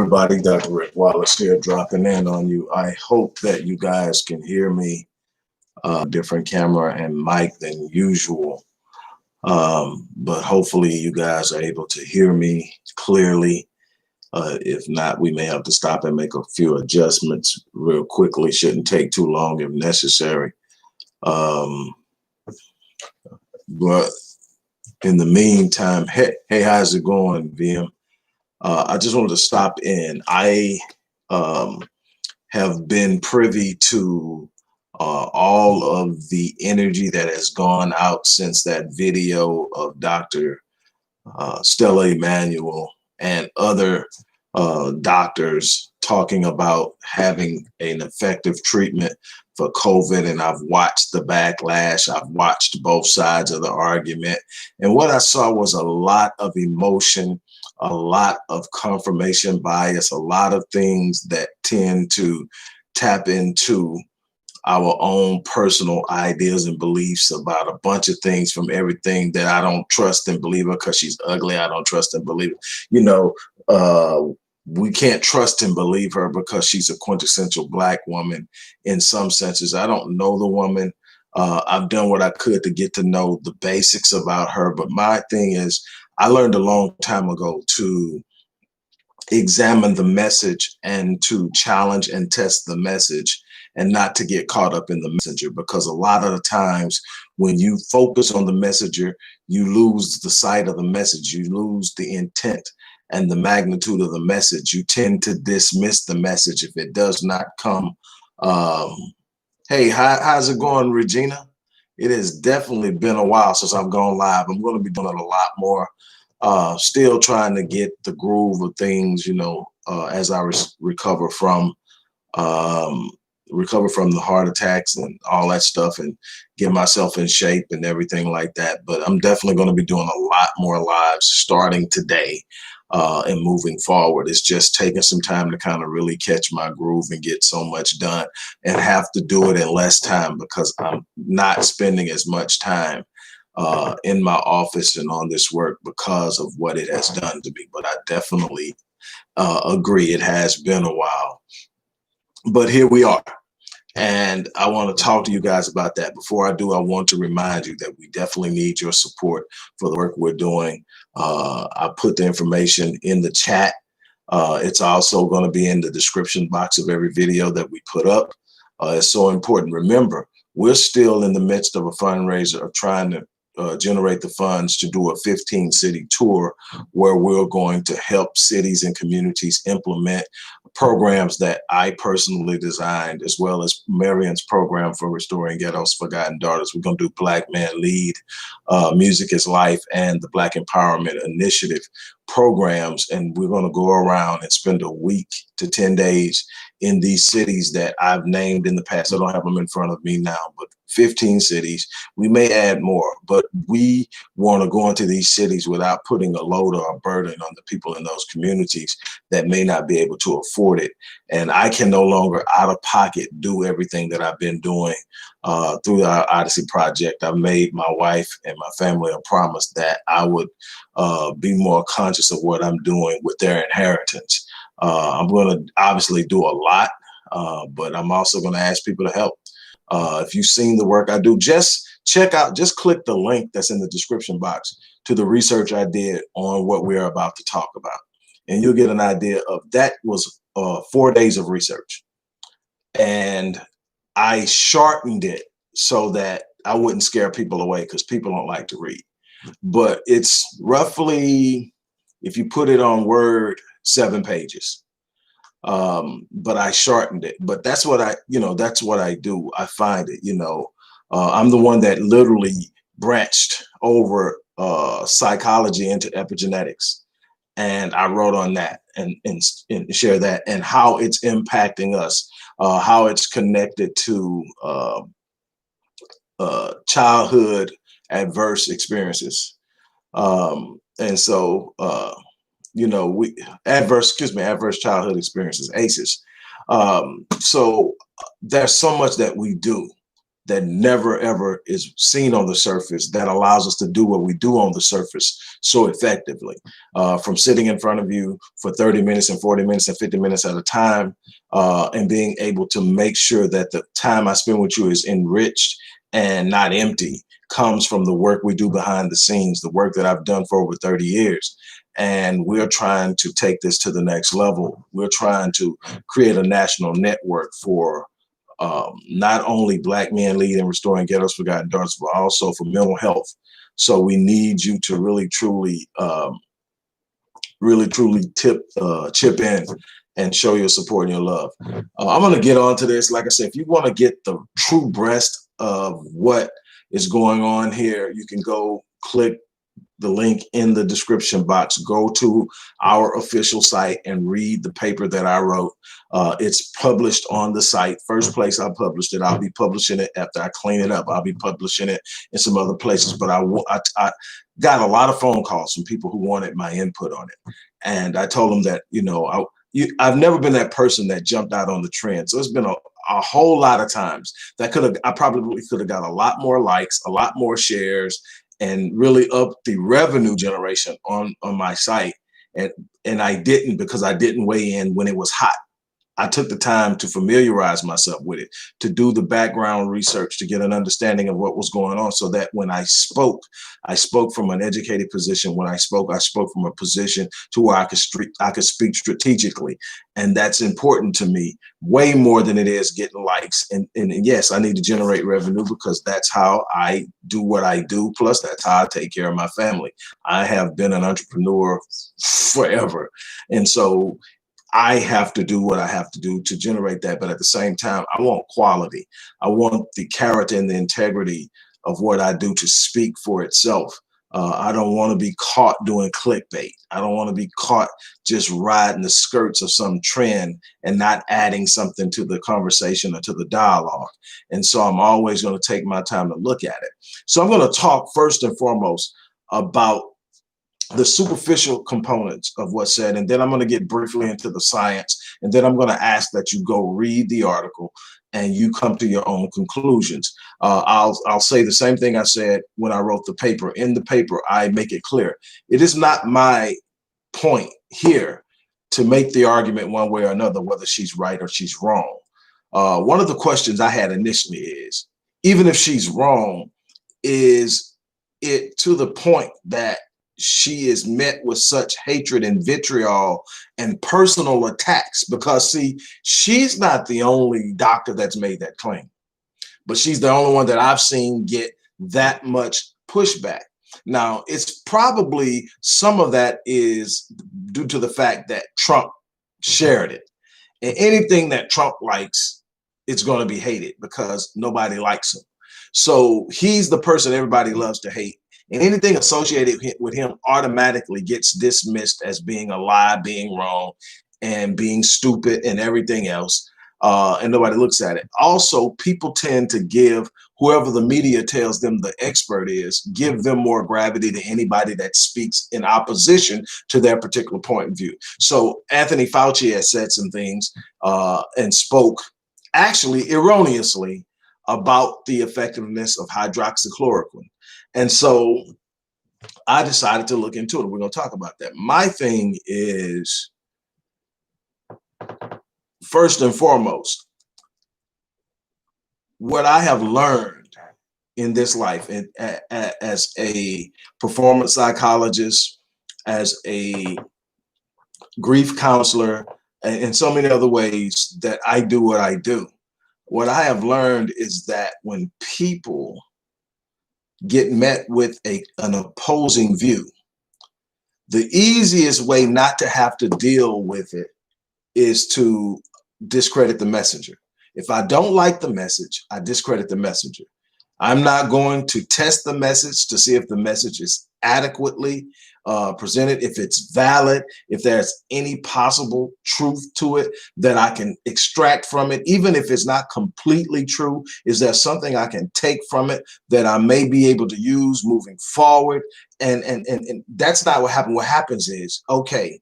everybody. Dr. Rick Wallace here, dropping in on you. I hope that you guys can hear me. Different camera and mic than usual. But hopefully you guys are able to hear me clearly. If not, we may have to stop and make a few adjustments real quickly. Shouldn't take too long if necessary. But in the meantime, hey, how's it going, VM? I just wanted to stop in. I have been privy to all of the energy that has gone out since that video of Dr. Stella Immanuel and other doctors talking about having an effective treatment for COVID. And I've watched the backlash. I've watched both sides of the argument. And what I saw was a lot of emotion, a lot of confirmation bias, a lot of things that tend to tap into our own personal ideas and beliefs about a bunch of things, from everything that I don't trust and believe her because she's ugly. I don't trust and believe her. You know, we can't trust and believe her because she's a quintessential Black woman in some senses. I don't know the woman. I've done what I could to get to know the basics about her. But my thing is, I learned a long time ago to examine the message and to challenge and test the message, and not to get caught up in the messenger, because a lot of the times when you focus on the messenger, you lose the sight of the message, you lose the intent and the magnitude of the message. You tend to dismiss the message if it does not come. Hey, how's it going, Regina? It has definitely been a while since I've gone live. I'm going to be doing it a lot more. Still trying to get the groove of things, you know, as I recover from the heart attacks and all that stuff, and get myself in shape and everything like that. But I'm definitely going to be doing a lot more lives starting today and moving forward. It's just taking some time to kind of really catch my groove and get so much done, and have to do it in less time because I'm not spending as much time in my office and on this work because of what it has done to me. But I definitely agree, it has been a while. But here we are. And I want to talk to you guys about that. Before I do, I want to remind you that we definitely need your support for the work we're doing. I put the information in the chat. It's also going to be in the description box of every video that we put up. It's so important. Remember, we're still in the midst of a fundraiser of trying to generate the funds to do a 15-city tour, where we're going to help cities and communities implement programs that I personally designed, as well as Marion's program for restoring Ghettos Forgotten Daughters. We're going to do Black Man Lead, Music is Life, and the Black Empowerment Initiative programs. And we're going to go around and spend a week to 10 days in these cities that I've named in the past. I don't have them in front of me now, but 15 cities. We may add more, but we want to go into these cities without putting a load or a burden on the people in those communities that may not be able to afford it. And I can no longer out of pocket do everything that I've been doing through our Odyssey project. I made my wife and my family a promise that I would be more conscious of what I'm doing with their inheritance. I'm going to obviously do a lot, but I'm also going to ask people to help. If you've seen the work I do, just click the link that's in the description box to the research I did on what we're about to talk about. And you'll get an idea of that. Was 4 days of research. And I shortened it so that I wouldn't scare people away, because people don't like to read. But it's roughly, if you put it on Word, 7 pages. But I shortened it. But that's what that's what I do. I find it, I'm the one that literally branched over psychology into epigenetics. And I wrote on that and share that, and how it's impacting us, how it's connected to childhood adverse experiences. And so, adverse childhood experiences, ACEs. So there's so much that we do that never ever is seen on the surface that allows us to do what we do on the surface so effectively. From sitting in front of you for 30 minutes and 40 minutes and 50 minutes at a time, and being able to make sure that the time I spend with you is enriched and not empty, comes from the work we do behind the scenes, the work that I've done for over 30 years. And we're trying to take this to the next level. We're trying to create a national network for not only Black men leading and restoring Ghettos Forgotten Daughters, but also for mental health. So we need you to really, truly, chip in and show your support and your love. I'm going to get on to this. Like I said, if you want to get the true breast of what is going on here, you can go click the link in the description box. Go to our official site and read the paper that I wrote. It's published on the site. First place I published it. I'll be publishing it after I clean it up. I'll be publishing it in some other places. But I got a lot of phone calls from people who wanted my input on it. And I told them that, I've never been that person that jumped out on the trend. So it's been a whole lot of times that I probably could have got a lot more likes, a lot more shares, and really up the revenue generation on my site. And I didn't, because I didn't weigh in when it was hot. I took the time to familiarize myself with it, to do the background research, to get an understanding of what was going on, so that when I spoke from an educated position. When I spoke from a position to where I could speak strategically. And that's important to me, way more than it is getting likes. And yes, I need to generate revenue, because that's how I do what I do. Plus, that's how I take care of my family. I have been an entrepreneur forever. And so I have to do what I have to do to generate that. But at the same time, I want quality. I want the character and the integrity of what I do to speak for itself. I don't want to be caught doing clickbait. I don't want to be caught just riding the skirts of some trend and not adding something to the conversation or to the dialogue. And so I'm always going to take my time to look at it. So I'm going to talk first and foremost about the superficial components of what's said, and then I'm going to get briefly into the science, and then I'm going to ask that you go read the article and you come to your own conclusions. I'll say the same thing I said when I wrote the paper. In the paper, I make it clear it is not my point here to make the argument one way or another whether she's right or she's wrong. One of the questions I had initially is, even if she's wrong, is it to the point that she is met with such hatred and vitriol and personal attacks? Because see, she's not the only doctor that's made that claim, but she's the only one that I've seen get that much pushback. Now, it's probably some of that is due to the fact that Trump shared it. And anything that Trump likes, it's going to be hated because nobody likes him. So he's the person everybody loves to hate. And anything associated with him automatically gets dismissed as being a lie, being wrong, and being stupid and everything else. And nobody looks at it. Also, people tend to give whoever the media tells them the expert is, give them more gravity than anybody that speaks in opposition to their particular point of view. So Anthony Fauci has said some things and spoke actually erroneously about the effectiveness of hydroxychloroquine. And so I decided to look into it. We're going to talk about that. My thing is, first and foremost, what I have learned in this life as a performance psychologist, as a grief counselor, and so many other ways that I do what I do. What I have learned is that when people get met with an opposing view, the easiest way not to have to deal with it is to discredit the messenger. If I don't like the message, I discredit the messenger. I'm not going to test the message to see if the message is adequately presented, if it's valid, if there's any possible truth to it that I can extract from it, even if it's not completely true. Is there something I can take from it that I may be able to use moving forward? And that's not what happened. What happens is, okay,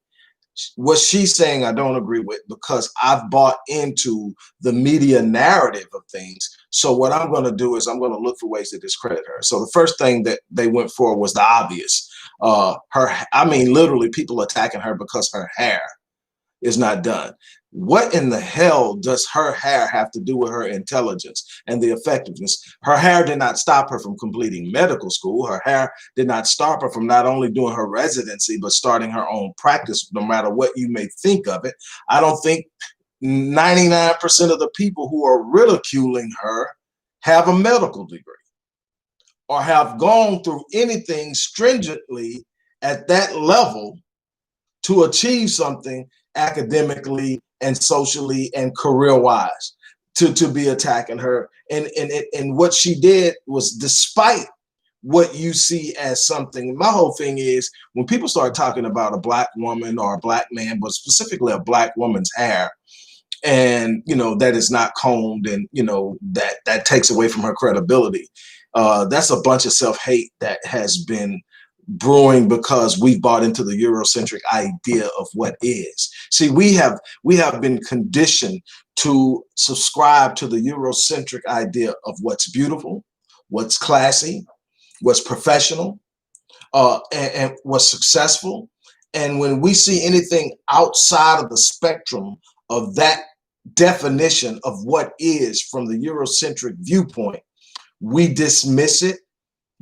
What she's saying, I don't agree with, because I've bought into the media narrative of things. So what I'm going to do is I'm going to look for ways to discredit her. So the first thing that they went for was the obvious. I mean, literally people attacking her because her hair is not done. What in the hell does her hair have to do with her intelligence and the effectiveness? Her hair did not stop her from completing medical school. Her hair did not stop her from not only doing her residency, but starting her own practice, no matter what you may think of it. I don't think 99% of the people who are ridiculing her have a medical degree or have gone through anything stringently at that level to achieve something academically and socially and career wise to be attacking her. And what she did was, despite what you see as something, my whole thing is when people start talking about a black woman or a black man, but specifically a black woman's hair, and that is not combed, and that takes away from her credibility. That's a bunch of self-hate that has been brewing because we've bought into the Eurocentric idea of what is. See, we have been conditioned to subscribe to the Eurocentric idea of what's beautiful, what's classy, what's professional, and what's successful. And when we see anything outside of the spectrum of that definition of what is from the Eurocentric viewpoint, we dismiss it.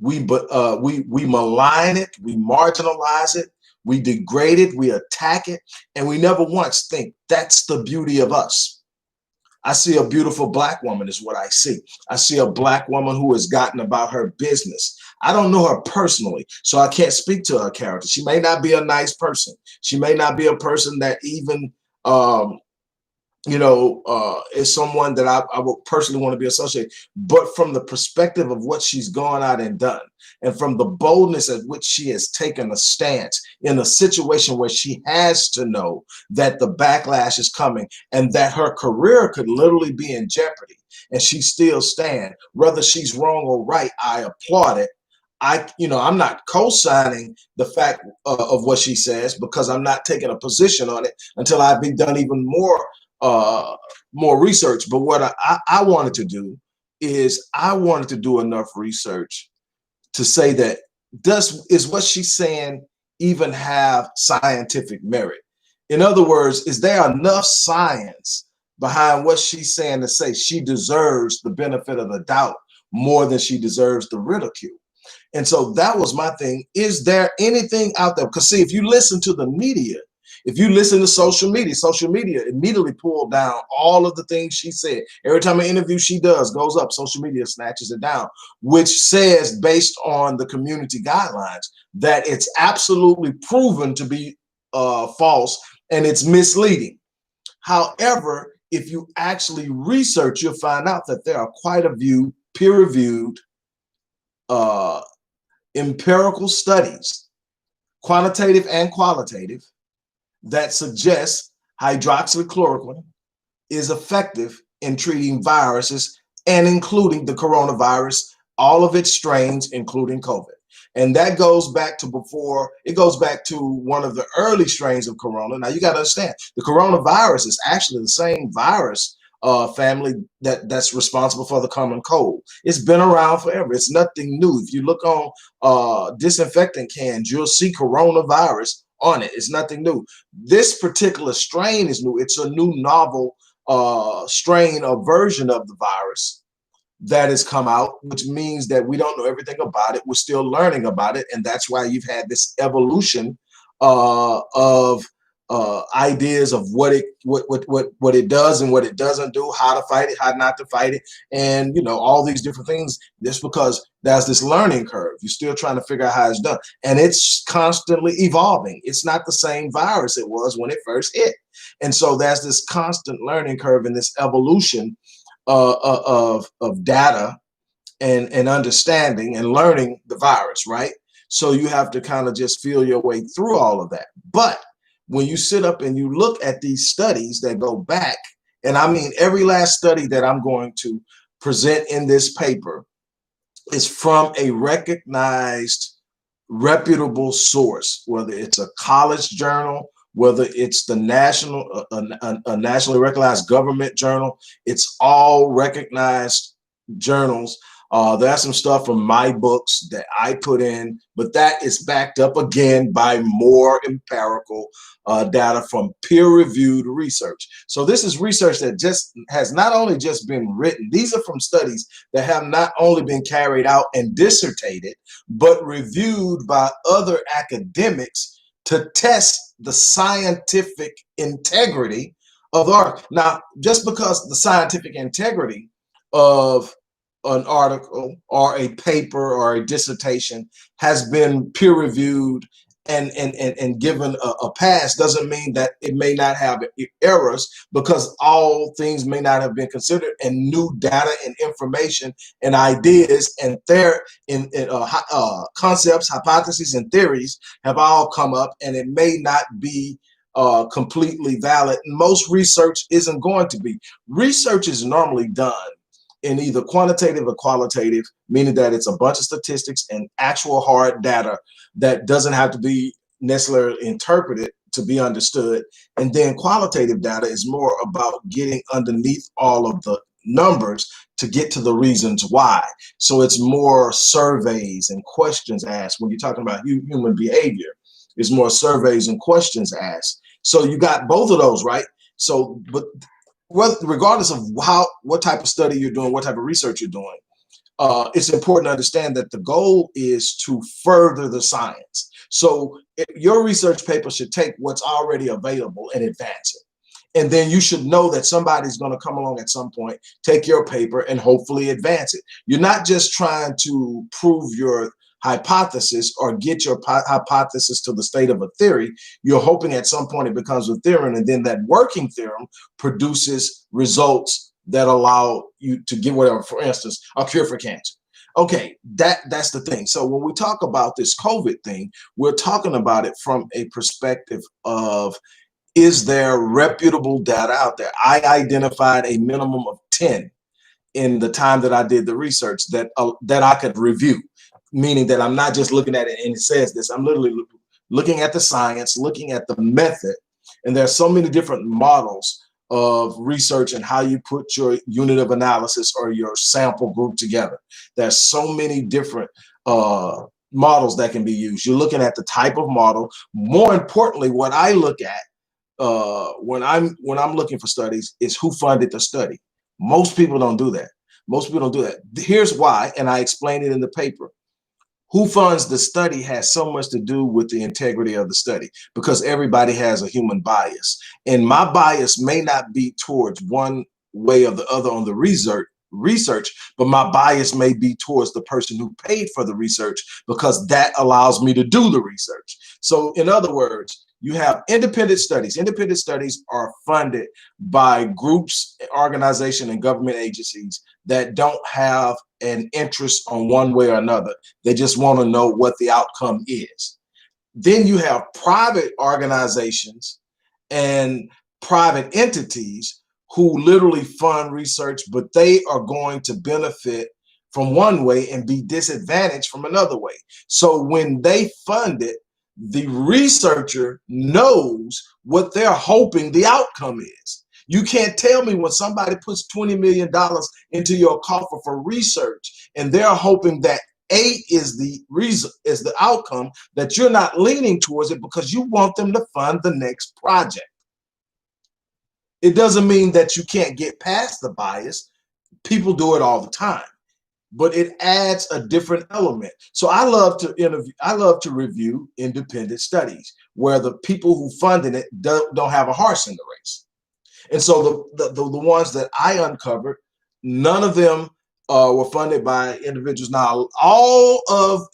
We malign it, we marginalize it, we degrade it, we attack it, and we never once think that's the beauty of us. I see a beautiful black woman is what I see. I see a black woman who has gotten about her business. I don't know her personally, so I can't speak to her character. She may not be a nice person. She may not be a person that even is someone that I would personally want to be associated. But from the perspective of what she's gone out and done, and from the boldness at which she has taken a stance in a situation where she has to know that the backlash is coming and that her career could literally be in jeopardy, and she still stand, whether she's wrong or right, I applaud it. I'm not co-signing the fact of what she says, because I'm not taking a position on it until I've done even more research. But what I wanted to do is I wanted to do enough research to say that is what she's saying even have scientific merit? In other words, is there enough science behind what she's saying to say she deserves the benefit of the doubt more than she deserves the ridicule? And so that was my thing. Is there anything out there? Because see, if you listen to the media, if you listen to social media immediately pulled down all of the things she said. Every time an interview she does goes up, social media snatches it down, which says, based on the community guidelines, that it's absolutely proven to be false and it's misleading. However, if you actually research, you'll find out that there are quite a few peer-reviewed empirical studies, quantitative and qualitative, that suggests hydroxychloroquine is effective in treating viruses, and including the coronavirus, all of its strains, including COVID. And that goes back to one of the early strains of corona. Now you got to understand, the coronavirus is actually the same virus family that's responsible for the common cold. It's been around forever. It's nothing new. If you look on disinfectant cans, you'll see coronavirus on it. It's nothing new. This particular strain is new. It's a new novel strain or version of the virus that has come out, which means that we don't know everything about it. We're still learning about it, and that's why you've had this evolution of ideas of what it does and what it doesn't do, how to fight it, how not to fight it, and all these different things. Just because there's this learning curve, you're still trying to figure out how it's done, and it's constantly evolving. It's not the same virus it was when it first hit, and so there's this constant learning curve and this evolution of data and understanding and learning the virus, right? So you have to kind of just feel your way through all of that. But when you sit up and you look at these studies that go back, and I mean every last study that I'm going to present in this paper is from a recognized, reputable source, whether it's a college journal, whether it's the a nationally recognized government journal, it's all recognized journals. There are some stuff from my books that I put in, but that is backed up again by more empirical data from peer-reviewed research. So this is research that just has not only just been written, these are from studies that have not only been carried out and dissertated, but reviewed by other academics to test the scientific integrity of the article. Now, just because the scientific integrity of an article or a paper or a dissertation has been peer reviewed and given a pass doesn't mean that it may not have errors, because all things may not have been considered, and new data and information and ideas and concepts, hypotheses, and theories have all come up, and it may not be completely valid. Most research isn't going to be. Research is normally done in either quantitative or qualitative, meaning that it's a bunch of statistics and actual hard data that doesn't have to be necessarily interpreted to be understood. And then qualitative data is more about getting underneath all of the numbers to get to the reasons why. So it's more surveys and questions asked. When you're talking about human behavior, it's more surveys and questions asked. So you got both of those, right? So, but regardless of what type of study you're doing, what type of research you're doing, it's important to understand that the goal is to further the science. So your research paper should take what's already available and advance it. And then you should know that somebody's going to come along at some point, take your paper, and hopefully advance it. You're not just trying to prove your hypothesis or get your hypothesis to the state of a theory. You're hoping at some point it becomes a theorem, and then that working theorem produces results that allow you to get whatever, for instance, a cure for cancer. Okay, that's the thing. So when we talk about this COVID thing, we're talking about it from a perspective of, is there reputable data out there? I identified a minimum of 10 in the time that I did the research that I could review, meaning that I'm not just looking at it and it says this. I'm literally looking at the science, looking at the method, and there's so many different models of research and how you put your unit of analysis or your sample group together. There's so many different models that can be used. You're looking at the type of model. More importantly, what I look at when I'm looking for studies is who funded the study. Most people don't do that. Most people don't do that. Here's why, and I explain it in the paper. Who funds the study has so much to do with the integrity of the study, because everybody has a human bias. And my bias may not be towards one way or the other on the research, but my bias may be towards the person who paid for the research, because that allows me to do the research. So in other words, you have independent studies. Independent studies are funded by groups, organizations, and government agencies that don't have an interest on one way or another. They just want to know what the outcome is. Then you have private organizations and private entities who literally fund research, but they are going to benefit from one way and be disadvantaged from another way. So when they fund it, the researcher knows what they're hoping the outcome is. You can't tell me when somebody puts $20 million into your coffer for research and they're hoping that A is the reason, is the outcome, that you're not leaning towards it because you want them to fund the next project. It doesn't mean that you can't get past the bias. People do it all the time, but it adds a different element. So I love to review independent studies where the people who funded it don't have a horse in the race. And so the ones that I uncovered, none of them were funded by individuals. Now,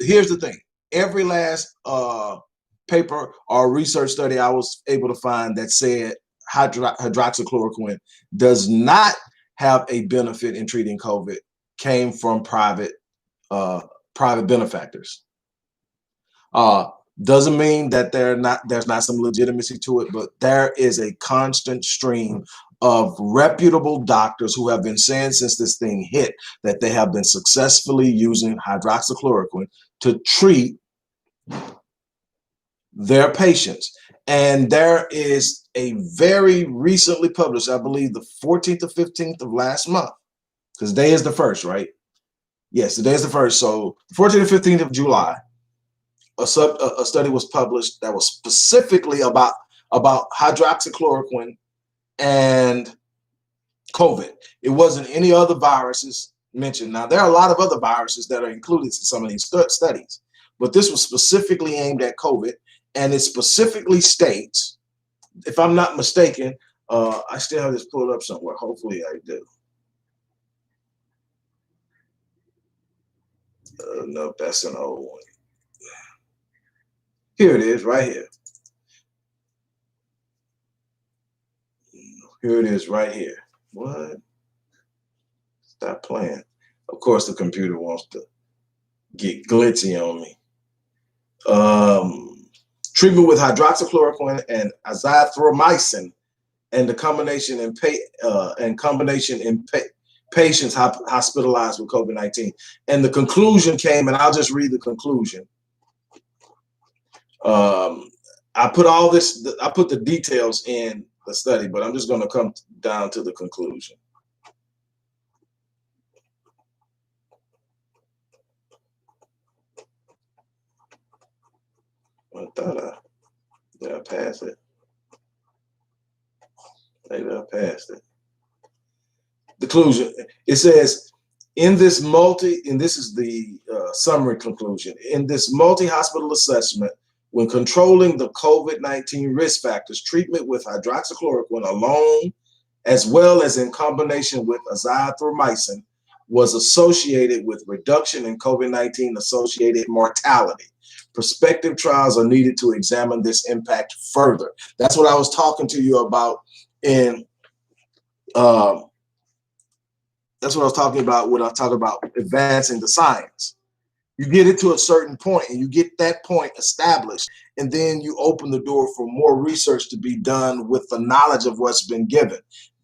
here's the thing, every last paper or research study I was able to find that said hydroxychloroquine does not have a benefit in treating COVID came from private benefactors. Doesn't mean that there's not some legitimacy to it, but there is a constant stream of reputable doctors who have been saying since this thing hit that they have been successfully using hydroxychloroquine to treat their patients. And there is a very recently published, I believe the 14th or 15th of last month, because today is the first, right? Yes, today is the first. So the 14th and 15th of July, a study was published that was specifically about hydroxychloroquine and COVID. It wasn't any other viruses mentioned. Now, there are a lot of other viruses that are included in some of these studies, but this was specifically aimed at COVID, and it specifically states, if I'm not mistaken, I still have this pulled up somewhere. Hopefully I do. No, that's an old one. Here it is, right here. Here it is, right here. What? Stop playing. Of course, the computer wants to get glitzy on me. Treatment with hydroxychloroquine and azithromycin, and the combination in patients hospitalized with COVID-19. And the conclusion came, and I'll just read the conclusion. I put all this, I put the details in the study, but I'm just going to come down to the conclusion. I thought did I pass it? Maybe I passed it. The conclusion, it says, and this is the summary conclusion, in this multi-hospital assessment, when controlling the COVID-19 risk factors, treatment with hydroxychloroquine alone, as well as in combination with azithromycin, was associated with reduction in COVID-19 associated mortality. Prospective trials are needed to examine this impact further. That's what I was talking to you about in that's what I was talking about when I talk about advancing the science. You get it to a certain point and you get that point established, and then you open the door for more research to be done with the knowledge of what's been given.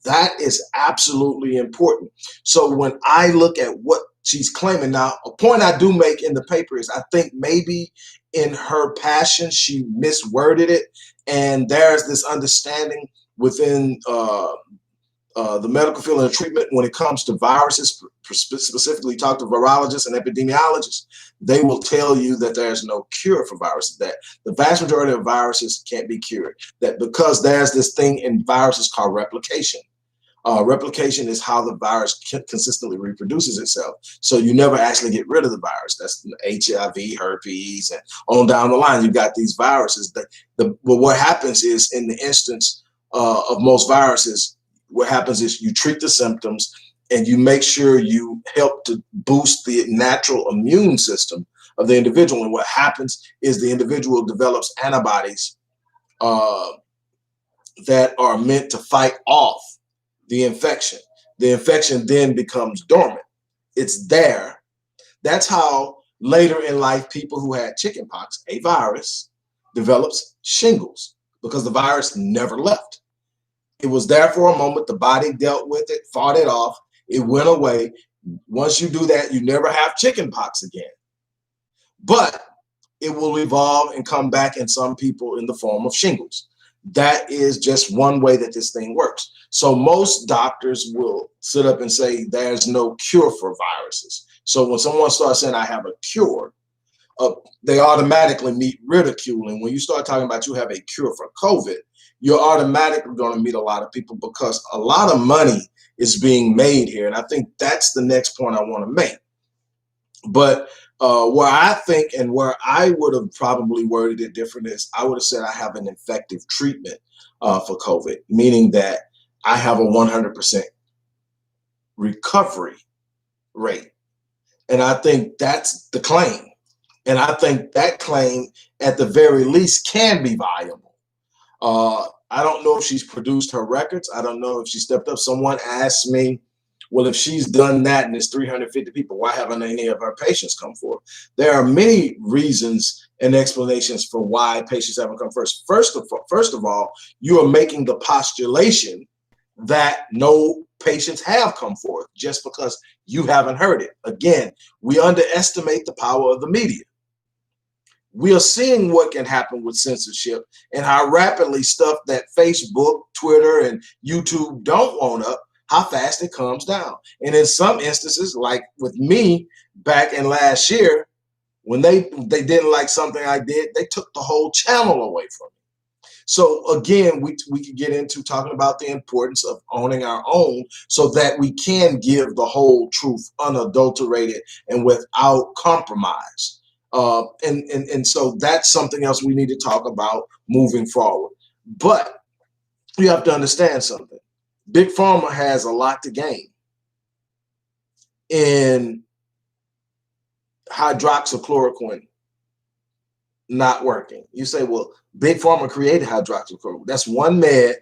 That is absolutely important. So when I look at what she's claiming now, a point I do make in the paper is I think maybe in her passion, she misworded it. And there's this understanding within the medical field and treatment when it comes to viruses, specifically talk to virologists and epidemiologists, they will tell you that there's no cure for viruses, that the vast majority of viruses can't be cured, that because there's this thing in viruses called replication. Replication is how the virus consistently reproduces itself. So you never actually get rid of the virus. That's HIV, herpes, and on down the line, you've got these viruses. But what happens is, in the instance of most viruses, what happens is you treat the symptoms and you make sure you help to boost the natural immune system of the individual. And what happens is the individual develops antibodies that are meant to fight off the infection. The infection then becomes dormant. It's there. That's how later in life, people who had chickenpox, a virus, develops shingles because the virus never left. It was there for a moment. The body dealt with it, fought it off. It went away. Once you do that, you never have chickenpox again. But it will evolve and come back in some people in the form of shingles. That is just one way that this thing works. So most doctors will sit up and say there's no cure for viruses. So when someone starts saying I have a cure, they automatically meet ridicule. And when you start talking about you have a cure for COVID, you're automatically going to meet a lot of people because a lot of money is being made here. And I think that's the next point I want to make. But where I think and where I would have probably worded it different is I would have said I have an effective treatment for COVID, meaning that I have a 100% recovery rate. And I think that's the claim. And I think that claim, at the very least, can be viable. I don't know if she's produced her records. I don't know if she stepped up. Someone asked me, well, if she's done that and it's 350 people, why haven't any of her patients come forward? There are many reasons and explanations for why patients haven't come first. First of all, you are making the postulation that no patients have come forth just because you haven't heard it. Again, we underestimate the power of the media. We are seeing what can happen with censorship and how rapidly stuff that Facebook, Twitter, and YouTube don't want up, how fast it comes down. And in some instances, like with me back in last year, when they didn't like something I did, they took the whole channel away from me. So again, we could get into talking about the importance of owning our own so that we can give the whole truth unadulterated and without compromise. And so that's something else we need to talk about moving forward. But you have to understand something. Big Pharma has a lot to gain in hydroxychloroquine not working. You say, well, Big Pharma created hydroxychloroquine. That's one med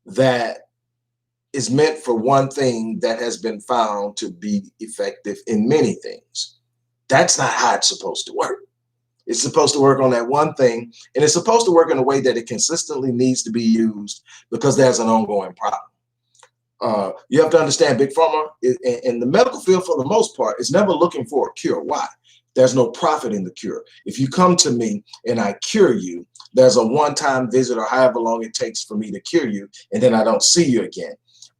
that is meant for one thing that has been found to be effective in many things. That's not how it's supposed to work. It's supposed to work on that one thing, and it's supposed to work in a way that it consistently needs to be used because there's an ongoing problem. You have to understand Big Pharma in the medical field, for the most part, is never looking for a cure. Why? There's no profit in the cure. If you come to me and I cure you, there's a one-time visit or however long it takes for me to cure you, and then I don't see you again.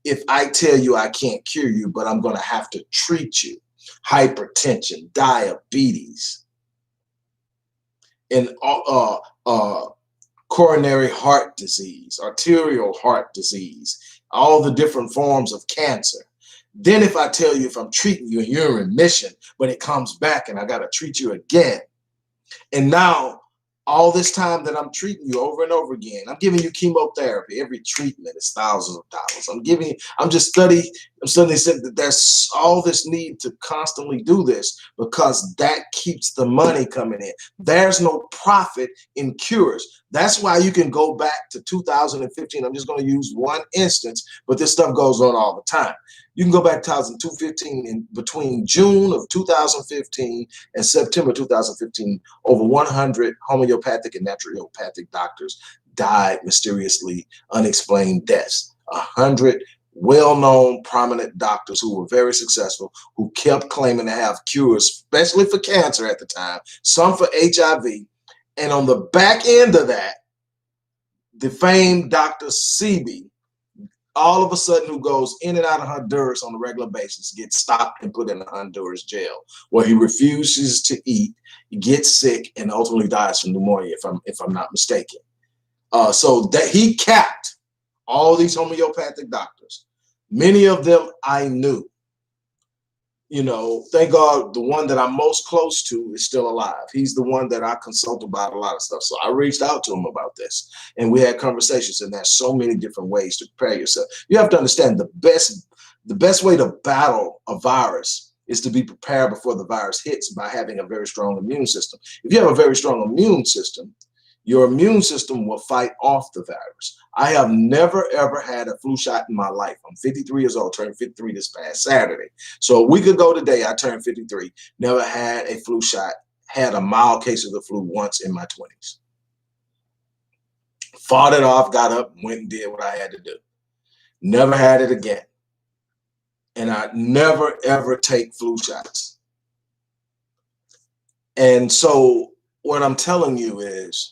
If I tell you I can't cure you, but I'm going to have to treat you, hypertension, diabetes, and coronary heart disease, arterial heart disease, all the different forms of cancer. Then if I tell you if I'm treating you and you're in remission, but it comes back and I got to treat you again. And now all this time that I'm treating you over and over again, I'm giving you chemotherapy. Every treatment is thousands of dollars. I'm studying that there's all this need to constantly do this because that keeps the money coming in. There's no profit in cures. That's why you can go back to 2015. I'm just going to use one instance, but this stuff goes on all the time. You can go back to 2015, and between June of 2015 and September 2015, over 100 homeopathic and naturopathic doctors died mysteriously, unexplained deaths. 100 well-known, prominent doctors who were very successful, who kept claiming to have cures, especially for cancer at the time, some for HIV. And on the back end of that, the famed Dr. Sebi, all of a sudden, who goes in and out of Honduras on a regular basis, gets stopped and put in a Honduras jail where he refuses to eat, he gets sick, and ultimately dies from pneumonia, if I'm not mistaken. So that he capped all these homeopathic doctors. Many of them I knew. You know, thank God the one that I'm most close to is still alive. He's the one that I consult about a lot of stuff. So I reached out to him about this and we had conversations, and there's so many different ways to prepare yourself. You have to understand the best way to battle a virus is to be prepared before the virus hits by having a very strong immune system. If you have a very strong immune system, your immune system will fight off the virus. I have never, ever had a flu shot in my life. I'm 53 years old, turned 53 this past Saturday. So a week ago today, I turned 53. Never had a flu shot, had a mild case of the flu once in my 20s. Fought it off, got up, went and did what I had to do. Never had it again. And I never, ever take flu shots. And so what I'm telling you is,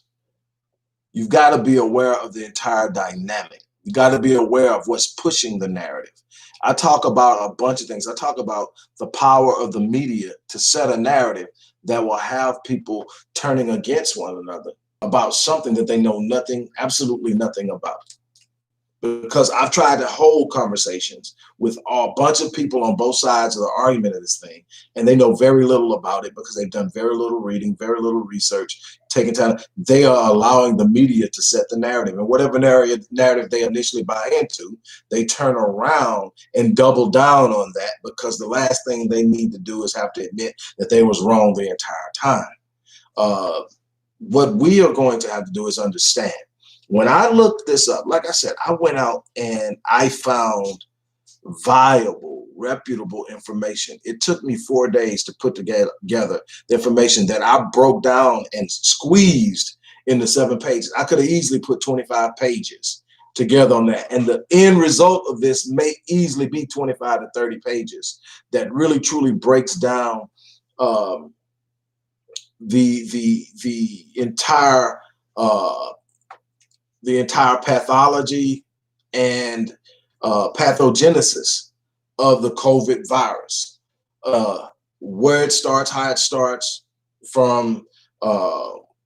you've got to be aware of the entire dynamic. You got to be aware of what's pushing the narrative. I talk about a bunch of things. I talk about the power of the media to set a narrative that will have people turning against one another about something that they know nothing, absolutely nothing about. Because I've tried to hold conversations with a bunch of people on both sides of the argument of this thing, and they know very little about it because they've done very little reading, very little research, taking time. They are allowing the media to set the narrative, and whatever narrative they initially buy into, they turn around and double down on that because the last thing they need to do is have to admit that they was wrong the entire time. What we are going to have to do is understand. When I looked this up, like I said, I went out and I found viable, reputable information. It took me 4 days to put together the information that I broke down and squeezed into 7 pages. I could have easily put 25 pages together on that. And the end result of this may easily be 25 to 30 pages that really truly breaks down the entire pathology and pathogenesis of the COVID virus, where it starts, how it starts, from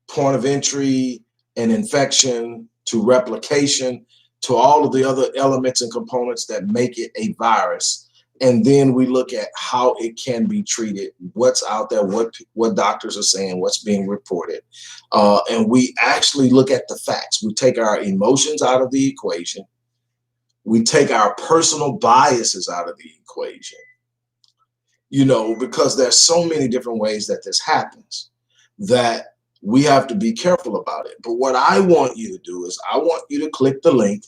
point of entry and infection to replication to all of the other elements and components that make it a virus. And then we look at how it can be treated, what's out there, what doctors are saying, what's being reported. And we actually look at the facts. We take our emotions out of the equation. We take our personal biases out of the equation, because there's so many different ways that this happens that we have to be careful about it. But what I want you to do is I want you to click the link,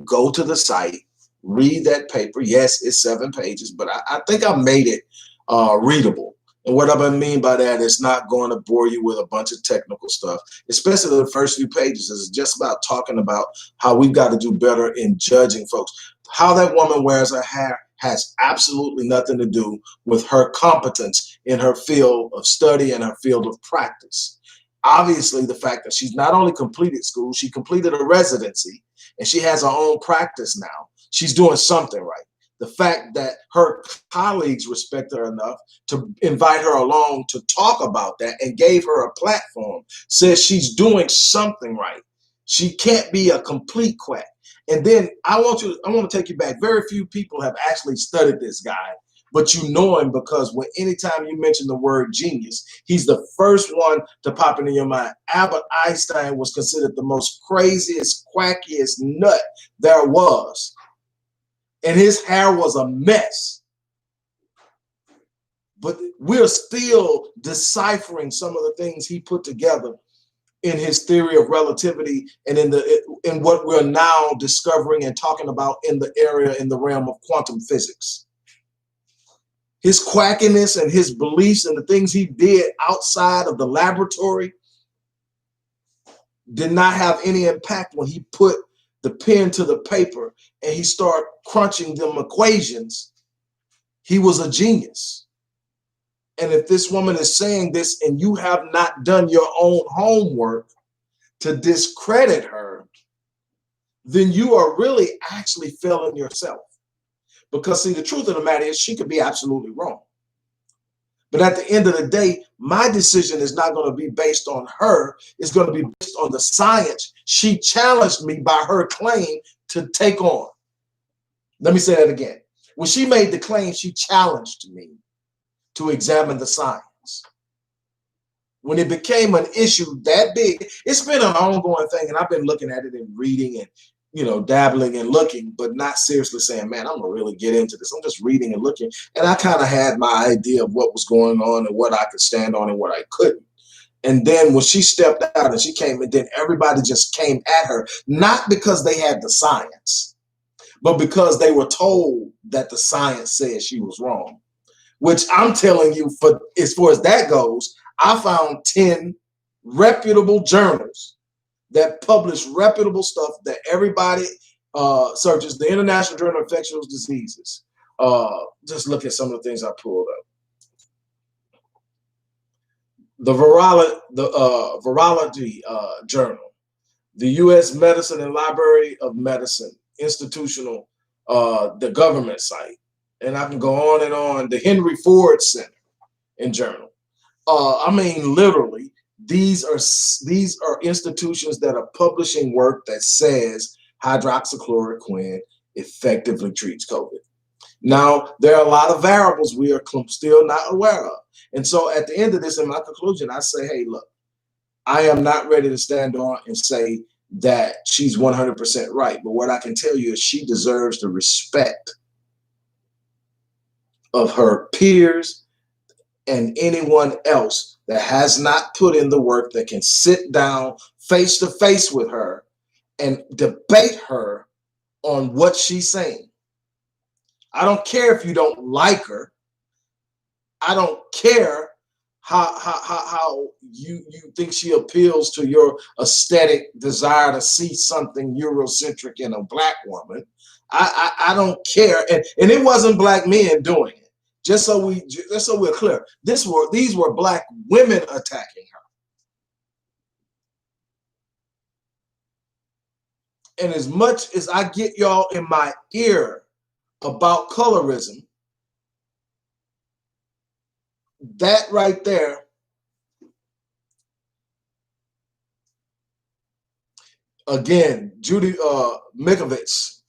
go to the site, read that paper. Yes, it's 7 pages, but I think I made it readable. And what I mean by that is not going to bore you with a bunch of technical stuff, especially the first few pages. Is just about talking about how we've got to do better in judging folks. How that woman wears her hair has absolutely nothing to do with her competence in her field of study and her field of practice. Obviously, the fact that she's not only completed school, she completed a residency, and she has her own practice now. She's doing something right. The fact that her colleagues respect her enough to invite her along to talk about that and gave her a platform says she's doing something right. She can't be a complete quack. And then I want to take you back. Very few people have actually studied this guy, but you know him because anytime you mention the word genius, he's the first one to pop into your mind. Albert Einstein was considered the most craziest, quackiest nut there was. And his hair was a mess. But we're still deciphering some of the things he put together in his theory of relativity and in what we're now discovering and talking about in the realm of quantum physics. His quackiness and his beliefs and the things he did outside of the laboratory did not have any impact when he put the pen to the paper and he started crunching them equations. He was a genius. And if this woman is saying this and you have not done your own homework to discredit her, then you are really actually failing yourself. Because see, the truth of the matter is she could be absolutely wrong. But at the end of the day, my decision is not going to be based on her. It's going to be based on the science she challenged me by her claim to take on. Let me say that again. When she made the claim, she challenged me to examine the science. When it became an issue that big, it's been an ongoing thing, and I've been looking at it and reading and dabbling and looking, but not seriously saying, man, I'm gonna really get into this. I'm just reading and looking. And I kind of had my idea of what was going on and what I could stand on and what I couldn't. And then when she stepped out and she came, and then everybody just came at her, not because they had the science, but because they were told that the science said she was wrong. Which I'm telling you, for as far as that goes, I found 10 reputable journals that publish reputable stuff that everybody searches. The International Journal of Infectious Diseases. Just look at some of the things I pulled up. The Virology Journal, the U.S. Medicine and Library of Medicine Institutional, the government site, and I can go on and on. The Henry Ford Center and Journal. I mean, literally. These are institutions that are publishing work that says hydroxychloroquine effectively treats COVID. Now, there are a lot of variables we are still not aware of. And so at the end of this, in my conclusion, I say, hey, look, I am not ready to stand on and say that she's 100% right. But what I can tell you is she deserves the respect of her peers and anyone else that has not put in the work, that can sit down face to face with her and debate her on what she's saying. I don't care if you don't like her. I don't care how you think she appeals to your aesthetic desire to see something Eurocentric in a black woman. I don't care. And it wasn't black men doing it. Just so we're clear, these were Black women attacking her. And as much as I get y'all in my ear about colorism, that right there, again, Judy Mikovits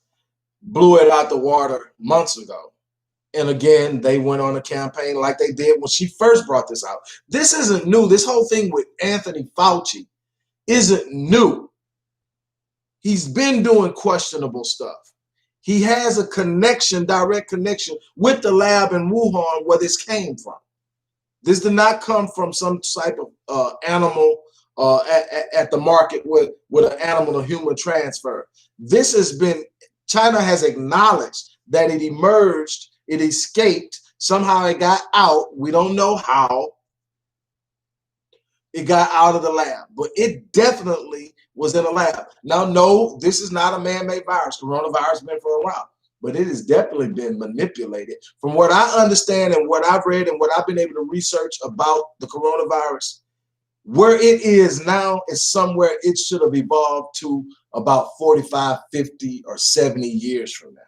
blew it out the water months ago. And again, they went on a campaign like they did when she first brought this out. This isn't new. This whole thing with Anthony Fauci isn't new. He's been doing questionable stuff. He has a connection, direct connection with the lab in Wuhan where this came from. This did not come from some type of animal at the market with an animal to human transfer. This has been, China has acknowledged that it emerged, it escaped, somehow it got out. We don't know how it got out of the lab, but it definitely was in a lab. Now, no, this is not a man-made virus. Coronavirus has been for a while, but it has definitely been manipulated. From what I understand and what I've read and what I've been able to research about the coronavirus, where it is now is somewhere it should have evolved to about 45, 50, or 70 years from now.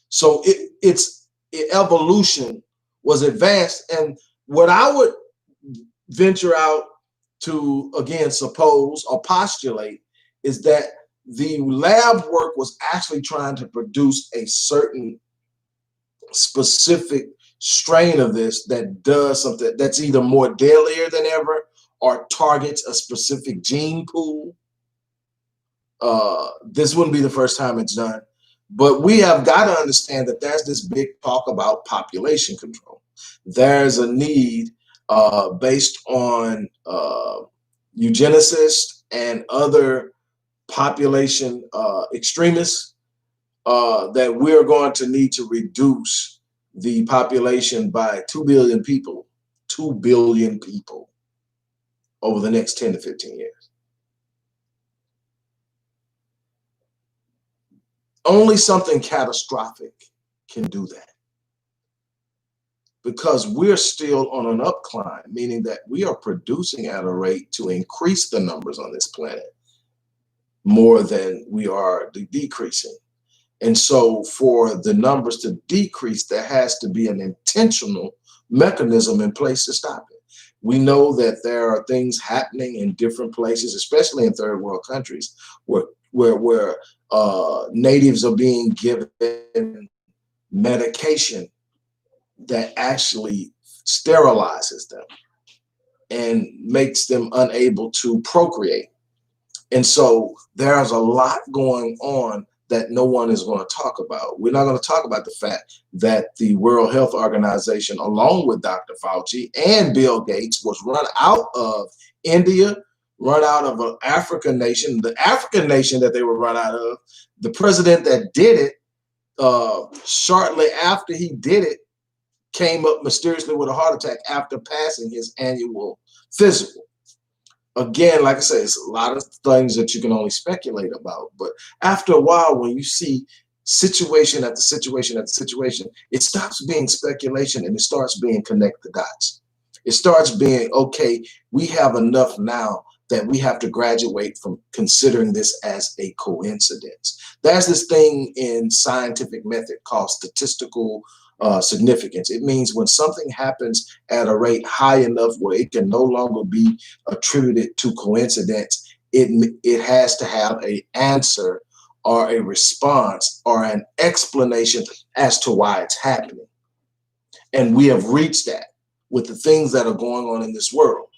So its evolution was advanced. And what I would venture out to, again, suppose or postulate is that the lab work was actually trying to produce a certain specific strain of this that does something that's either more deadlier than ever or targets a specific gene pool. This wouldn't be the first time it's done, but we have got to understand that there's this big talk about population control. There's a need based on eugenicists and other population extremists that we're going to need to reduce the population by 2 billion people, 2 billion people over the next 10 to 15 years. Only something catastrophic can do that, because we're still on an upcline, meaning that we are producing at a rate to increase the numbers on this planet more than we are decreasing. And so for the numbers to decrease, there has to be an intentional mechanism in place to stop it. We know that there are things happening in different places, especially in third world countries, where natives are being given medication that actually sterilizes them and makes them unable to procreate. And so there's a lot going on that no one is going to talk about. We're not going to talk about the fact that the World Health Organization, along with Dr. Fauci and Bill Gates, was run out of India, run out of an African nation. The African nation that they were run out of, the president that did it, shortly after he did it, came up mysteriously with a heart attack after passing his annual physical. Again, like I said, it's a lot of things that you can only speculate about. But after a while, when you see situation after situation after situation, it stops being speculation and it starts being connect the dots. It starts being, okay, we have enough now that we have to graduate from considering this as a coincidence. There's this thing in scientific method called statistical significance. It means when something happens at a rate high enough where it can no longer be attributed to coincidence, it has to have an answer or a response or an explanation as to why it's happening. And we have reached that with the things that are going on in this world.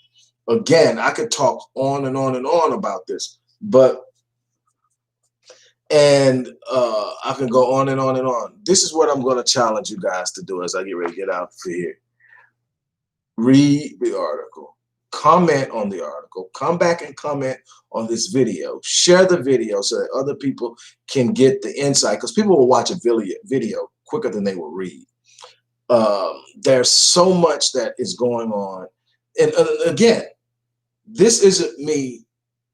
Again, I could talk on and on and on about this, but I can go on and on and on. This is what I'm going to challenge you guys to do as I get ready to get out for here. Read the article, comment on the article, come back and comment on this video, share the video so that other people can get the insight, because people will watch a video quicker than they will read. There's so much that is going on. And again, this isn't me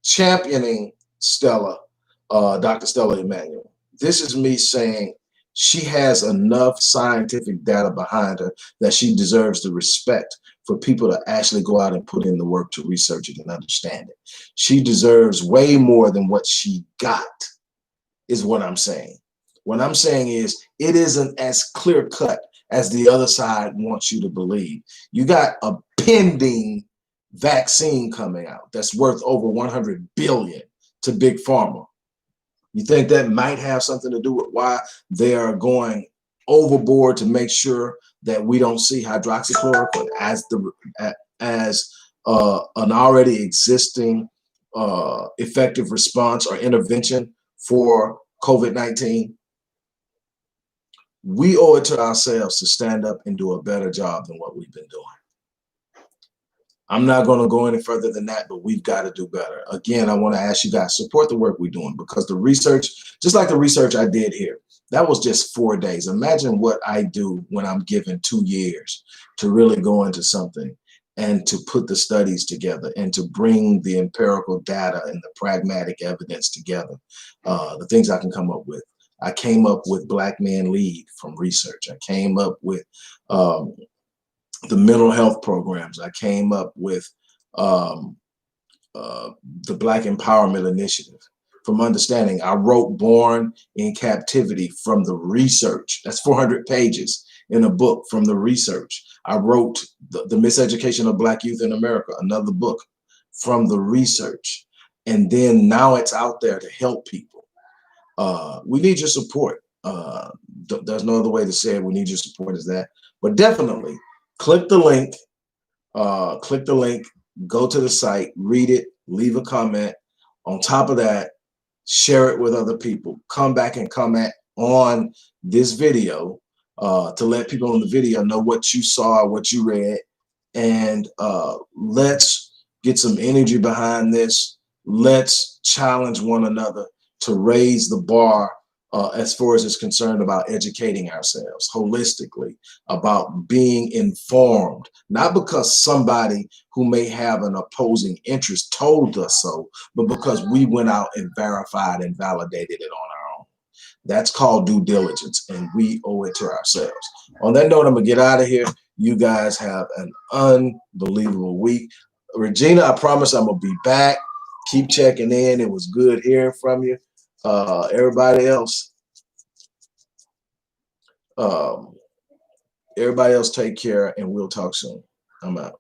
championing Stella, Dr. Stella Immanuel. This is me saying She has enough scientific data behind her that she deserves the respect for people to actually go out and put in the work to research it and understand it. She deserves way more than what she got, is what I'm saying. What I'm saying is it isn't as clear cut as the other side wants you to believe. You got a pending vaccine coming out that's worth over 100 billion to big pharma. You think that might have something to do with why they are going overboard to make sure that we don't see hydroxychloroquine as an already existing effective response or intervention for COVID-19? We owe it to ourselves to stand up and do a better job than what we've been doing. I'm not going to go any further than that, but we've got to do better. Again, I want to ask you guys, support the work we're doing, because the research, just like the research I did here, that was just 4 days. Imagine what I do when I'm given 2 years to really go into something and to put the studies together and to bring the empirical data and the pragmatic evidence together, the things I can come up with. I came up with Black Men Lead from research. I came up with the mental health programs. I came up with the Black Empowerment Initiative from understanding. I wrote Born in Captivity from the research. That's 400 pages in a book from the research. I wrote the Miseducation of Black Youth in America, another book from the research. And then now it's out there to help people. We need your support. There's no other way to say it. We need your support is that. But definitely click the link, go to the site, read it, leave a comment. On top of that, share it with other people. Come back and comment on this video to let people in the video know what you saw, what you read. And let's get some energy behind this. Let's challenge one another to raise the bar as far as it's concerned about educating ourselves holistically, about being informed, not because somebody who may have an opposing interest told us so, but because we went out and verified and validated it on our own. That's called due diligence, and we owe it to ourselves. On that note, I'm gonna get out of here. You guys have an unbelievable week. Regina, I promise I'm gonna be back. Keep checking in. It was good hearing from you. Everybody else, take care, and we'll talk soon. I'm out.